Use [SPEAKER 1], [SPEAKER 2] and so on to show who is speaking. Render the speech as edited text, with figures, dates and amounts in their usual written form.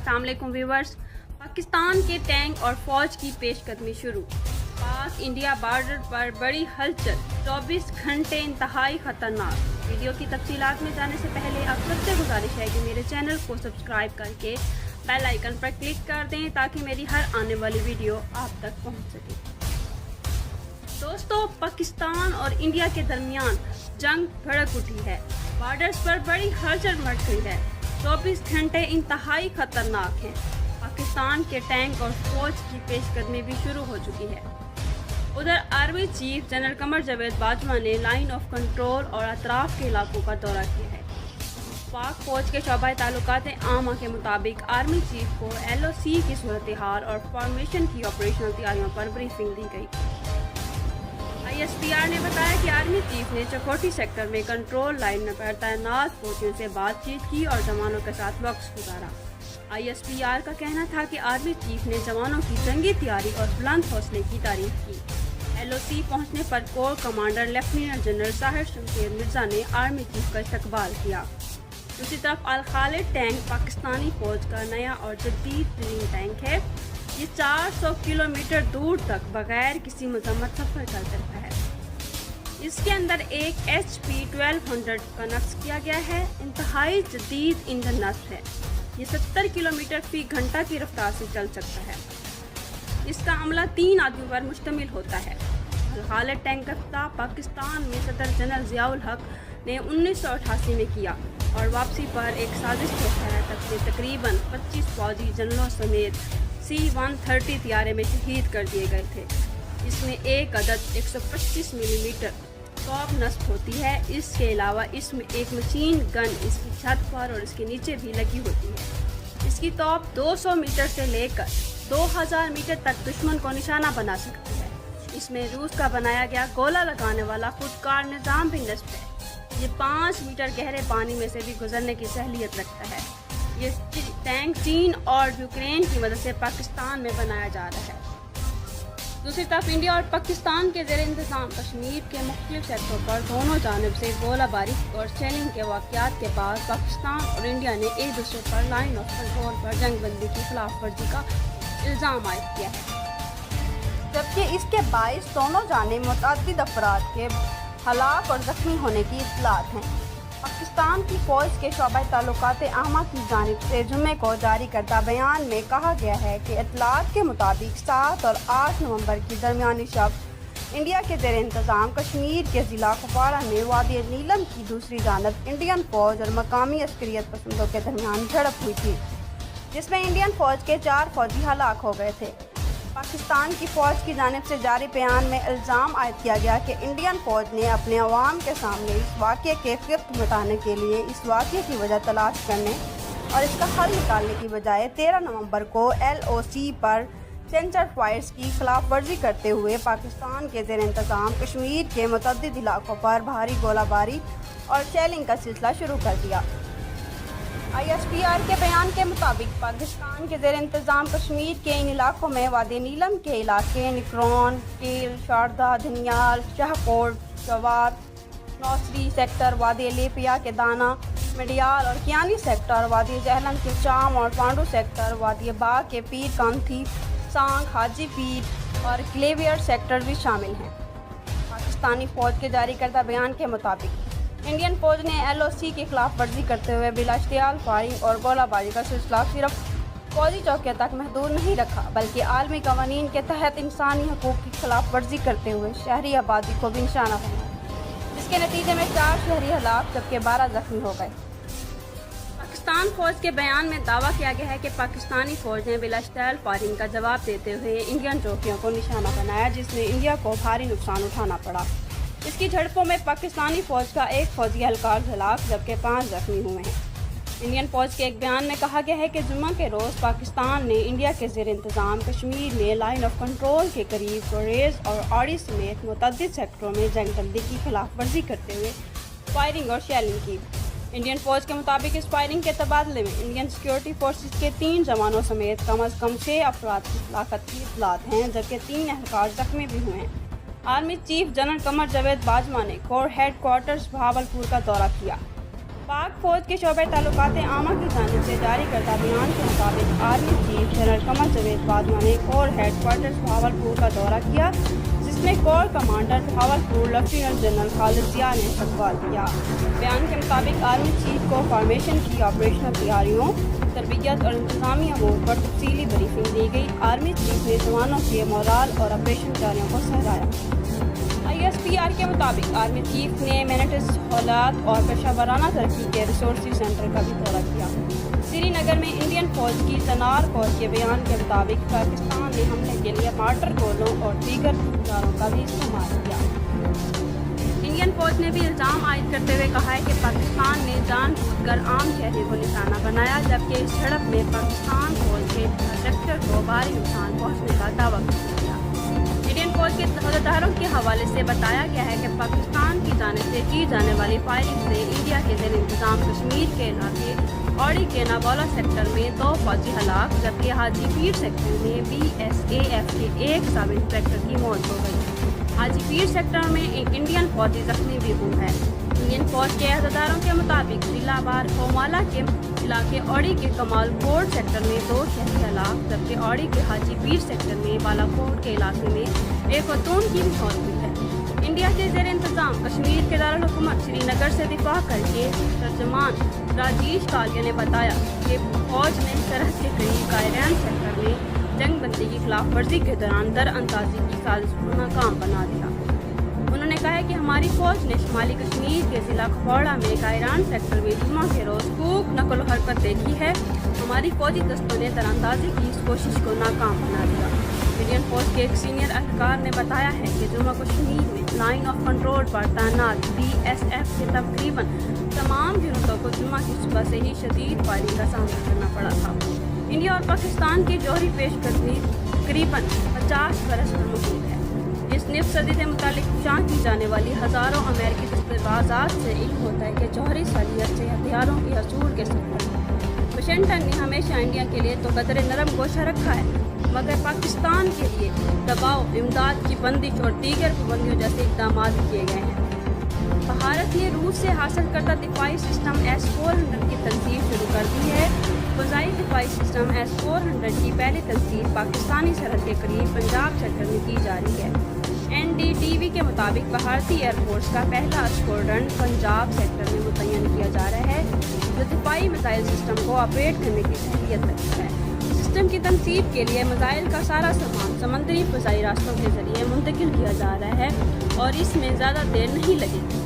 [SPEAKER 1] अस्सलाम वालेकुम व्यूवर्स। पाकिस्तान के टैंक और फौज की पेशकदमी शुरू। पाक इंडिया बॉर्डर पर बड़ी हलचल, 24 घंटे इंतहाई खतरनाक। वीडियो की तफसीलात में जाने से पहले आप सबसे गुजारिश है कि मेरे चैनल को सब्सक्राइब करके बेल आइकन पर क्लिक कर दें ताकि मेरी हर आने वाली वीडियो आप तक पहुंच सके। दोस्तों, पाकिस्तान और इंडिया के दरमियान जंग भड़क उठी है। बॉर्डर्स पर बड़ी हलचल मच गई है। 24 घंटे इंतहाई खतरनाक हैं। पाकिस्तान के टैंक और फौज की पेशकदमी भी शुरू हो चुकी है। उधर army chief general Qamar Javed Bajwa ने लाइन ऑफ कंट्रोल और अतराफ के इलाकों का दौरा किया है। पाक फौज के शोबा ताल्लुकात आमा के मुताबिक आर्मी चीफ को LOC की सूरत हाल और फॉर्मेशन की ऑपरेशनल तैयारियों पर ब्रीफिंग दी गई। ISPR ने बताया कि आर्मी चीफ ने चकोटी सेक्टर में कंट्रोल लाइन पर तैनात फौजियों से बातचीत की और जवानों के साथ वक्त गुजारा। ISPR का कहना था कि आर्मी चीफ ने जवानों की जंगी तैयारी और बुलंद हौसले की तारीफ की। LOC पहुंचने पर core commander lieutenant general Sahir Shamsher Mirza ने आर्मी चीफ का इस्तकबाल किया। दूसरी तरफ अल खालिद टैंक पाकिस्तानी फौज का नया और जदीद तरीन टैंक है। ये 400 किलोमीटर दूर तक बगैर किसी मजम्मत सफर कर सकता है। इसके अंदर एक HP 1200 का नस्ब किया गया है। इंतहाई जदीद ईंधन नस्ब है। ये 70 किलोमीटर फी घंटा की रफ्तार से चल सकता है। इसका अमला 3 आदमियों पर मुश्तमिल होता है। अल खालिद टैंक का इफ्तिताह पाकिस्तान में सदर जनरल ज़ियाउल हक ने 1988 में किया और वापसी पर एक साजिश के तहत तकरीबन 25 फौजी जनरलों समेत C-130 तैयारे में शहीद कर दिए गए थे। इसमें एक अदद 125 मिलीमीटर तोप नस्ब होती है। इसके अलावा इसमें एक मशीन गन इसकी छत पर और इसके नीचे भी लगी होती है। इसकी तोप 200 मीटर से लेकर 2000 मीटर तक दुश्मन को निशाना बना सकती है। इसमें रूस का बनाया गया गोला लगाने वाला खुदकार निज़ाम भी नस्ब है। ये 5 मीटर गहरे पानी में से भी गुजरने की सहलियत रखता है। ये टैंक चीन और यूक्रेन की मदद से पाकिस्तान में बनाया जा रहा है। दूसरी तरफ इंडिया और पाकिस्तान के ज़ेर इंतज़ाम कश्मीर के मुख्तलिफ सेक्टरों पर दोनों जानिब से गोलाबारी और शेलिंग के वाक़यात के बाद पाकिस्तान और इंडिया ने एक दूसरे पर लाइन ऑफ कंट्रोल पर जंगबंदी की खिलाफ वर्जी का इल्ज़ाम आयद किया है, जबकि इसके बाइस दोनों जानिब मुतअद्दिद अफराद के हलाक और ज़ख्मी होने की इत्तलात हैं। पाकिस्तान की फ़ौज के शोबा ताल्लुकात आमा की जानिब से जुम्मे को जारी करदा बयान में कहा गया है कि इत्तलात के मुताबिक 7 और 8 नवंबर की दरमियानी शब इंडिया के ज़ेर इंतज़ाम कश्मीर के ज़िला कुपवाड़ा में वादी नीलम की दूसरी जानब इंडियन फ़ौज और मकामी अस्करियत पसंदों के दरमियान झड़प हुई थी, जिसमें इंडियन फ़ौज के 4 फौजी हलाक हो गए थे। पाकिस्तान की फ़ौज की जानिब से जारी बयान में इल्ज़ाम आयद किया गया कि इंडियन फ़ौज ने अपने अवाम के सामने इस वाक़े के गिरफ्त मिटाने के लिए इस वाक़े की वजह तलाश करने और इसका हल निकालने की बजाय 13 नवंबर को LOC पर सेंसर फायर्स की खिलाफ वर्जी करते हुए पाकिस्तान के ज़ेर इंतज़ाम कश्मीर के मुतअद्दिद इलाकों पर भारी गोलाबारी और शेलिंग का सिलसिला शुरू कर दिया। ISPR के बयान के मुताबिक पाकिस्तान के ज़ेर इंतज़ाम कश्मीर के इन इलाकों में वादी नीलम के इलाके निकरौन, कील, शारदा, धनियाल, शाहकोट, जवाद, नौसरी सेक्टर, वादी लेपिया के दाना, मिडियाल और कियानी सेक्टर, वादी जहलम के चाम और पांडू सेक्टर, वादी बाग के पीर कांथी, सांग, हाजी पीर और ग्लेवियर सेक्टर भी शामिल हैं। पाकिस्तानी फ़ौज के जारी करदा बयान के मुताबिक इंडियन फ़ौज ने LOC की खिलाफ वर्जी करते हुए बिलाश्तियाल फायरिंग और गोलाबारी का सिलसिला सिर्फ फौजी चौकियों तक महदूद नहीं रखा, बल्कि आलमी कवानीन के तहत इंसानी हकूक़ की खिलाफ वर्जी करते हुए शहरी आबादी को भी निशाना बनाया, जिसके नतीजे में 4 शहरी हलाक जबकि 12 जख्मी हो गए। पाकिस्तान फ़ौज के बयान में दावा किया गया है कि पाकिस्तानी फ़ौज ने बिलाश्तियाल फायरिंग का जवाब देते हुए इंडियन चौकियों को निशाना बनाया, जिसमें इंडिया को भारी नुकसान उठाना पड़ा। इसकी झड़पों में पाकिस्तानी फ़ौज का एक फ़ौजी एहलकार हलाक जबकि 5 जख्मी हुए हैं। इंडियन फ़ौज के एक बयान में कहा गया है कि जुम्मा के रोज़ पाकिस्तान ने इंडिया के ज़ेर इंतज़ाम कश्मीर में लाइन ऑफ कंट्रोल के करीब गुरेज और आड़ी समेत मुतअद्दिद सेक्टरों में जंगबंदी की खिलाफ वर्जी करते हुए फायरिंग और शेलिंग की। इंडियन फ़ौज के मुताबिक इस फायरिंग के तबादले में इंडियन सिक्योरिटी फोर्सेस के 3 जवानों समेत कम अज़ कम 6 अफराद की हलाकत की इत्तलात हैं, जबकि 3 एहलकार जख्मी भी हुए हैं। Army chief general Qamar Javed Bajwa ने कोर हेड क्वार्टर्स बहावलपुर का दौरा किया। पाक फौज के शोबे ताल्लुकात आमा की जानिब से जारी करदा बयान के मुताबिक army chief general Qamar Javed Bajwa ने कोर हेडक्वार्टर्स बहावलपुर का दौरा किया, जिसमें corps commander Bahawalpur lieutenant general Khalid Zia ने इस्तकबाल किया। बयान के मुताबिक आर्मी चीफ को फॉर्मेशन की ऑपरेशनल तैयारियों, तरबियत और इंतजामी अमूर पर तफसीली ब्रीफिंग दी गई। आर्मी चीफ ने जवानों के मोराल और ऑपरेशन तैयारियों को सराहा। ISPR के मुताबिक आर्मी चीफ ने मैनेटेस हालात और पेशा वराना तरक्की के रिसोर्स सेंटर का भी दौरा किया। श्रीनगर में इंडियन फौज की तैनात फौज के बयान के मुताबिक पाकिस्तान ने हमले के लिए मार्टर गोलों और दीगर हथियारों का भी इस्तेमाल किया। इंडियन फौज ने भी इल्ज़ाम आयद करते हुए कहा है कि पाकिस्तान ने जानबूझकर आम शहरी को निशाना बनाया, जबकि इस झड़प में पाकिस्तान फौज के हेलीकॉप्टर को भारी नुकसान पहुँचने का दावा किया। इंडियन फौज के अहदेदारों के हवाले से बताया गया है कि पाकिस्तान की जानिब से की जाने वाली फायरिंग से इंडिया के ज़ेर इंतज़ाम कश्मीर के इलाके औड़ी के नाबौला सेक्टर में 2 फौजी हलाक, जबकि हाजीपीर सेक्टर में BSAF के 1 सब इंस्पेक्टर की मौत हो गई। हाजीपीर सेक्टर में एक इंडियन फौजी जख्मी भी हुआ है। इंडियन फौज के अहदेदारों के मुताबिक जिला बार कोमाला के इलाके औड़ी के कमाल कोट सेक्टर में 2 शहरी हलाक, जबकि औड़ी के हाजीपीर सेक्टर में बालाकोट के इलाके में एक खतून की भी मौत हुई है। इंडिया के ज़ेर इंतज़ाम कश्मीर के दारुल हुकूमत श्रीनगर से दिफा करके तर्जमान राजेश कालिया ने बताया कि फौज ने सरहद के करीब कायरान सेक्टर में जंग बंदी की खिलाफ वर्जी के दौरान दरअंदाजी की साजिश को नाकाम बना दिया। उन्होंने कहा है कि हमारी फौज ने शुमाली कश्मीर के ज़िला कुपवाड़ा में कायरान सेक्टर में जुम्मा के रोज़ खूब नकल हरकत देखी है। हमारी फौजी दस्तों ने दरअंदाजी की इस कोशिश को नाकाम बना दिया। इंडियन फौज के एक सीनियर एहलकार ने बताया है कि जुम्मा कश्मीर में लाइन ऑफ कंट्रोल पर तैनात BSF के तकरीबन तमाम यूनिटों को जुम्मा की सुबह से ही शदीद फायरिंग का सामना करना पड़ा था। इंडिया और पाकिस्तान की जौहरी पेशकदमी तकरीबन 50 बरस पर मौजूद है। इस निफ्स सदी से मुतालिक शान की जाने वाली हज़ारों अमेरिकी दस्तावेज़ात से इल्म होता है कि जौहरी सलीयत से हथियारों के हसूल के सफर वाशिंगटन ने हमेशा इंडिया के लिए तो कदर नरम गोशा रखा है, मगर पाकिस्तान के लिए दबाव, इमदाद की बंदिश और दीगर पाबंदियों जैसे इक़दाम किए गए हैं। भारत ने रूस से हासिल करदा दिफाई सिस्टम S-400 की तनसीब शुरू कर दी है। फ़ज़ाई दिफाई सिस्टम S-400 की पहली तनसीब पाकिस्तानी सरहद के करीब पंजाब सेक्टर में की जा रही है। NDTV के मुताबिक भारतीय एयरफोर्स का पहला स्क्वाड्रन पंजाब सेक्टर में मुतय्यन किया जा रहा है, जो दिफाई मिसाइल सिस्टम को ऑपरेट करने की सहूलियत रखता है। सिस्टम की तनसीब के लिए मिसाइल का सारा सामान समुद्री फ़ज़ाई रास्तों के ज़रिए मुंतकिल किया जा रहा है और इसमें ज़्यादा देर नहीं लगेगी।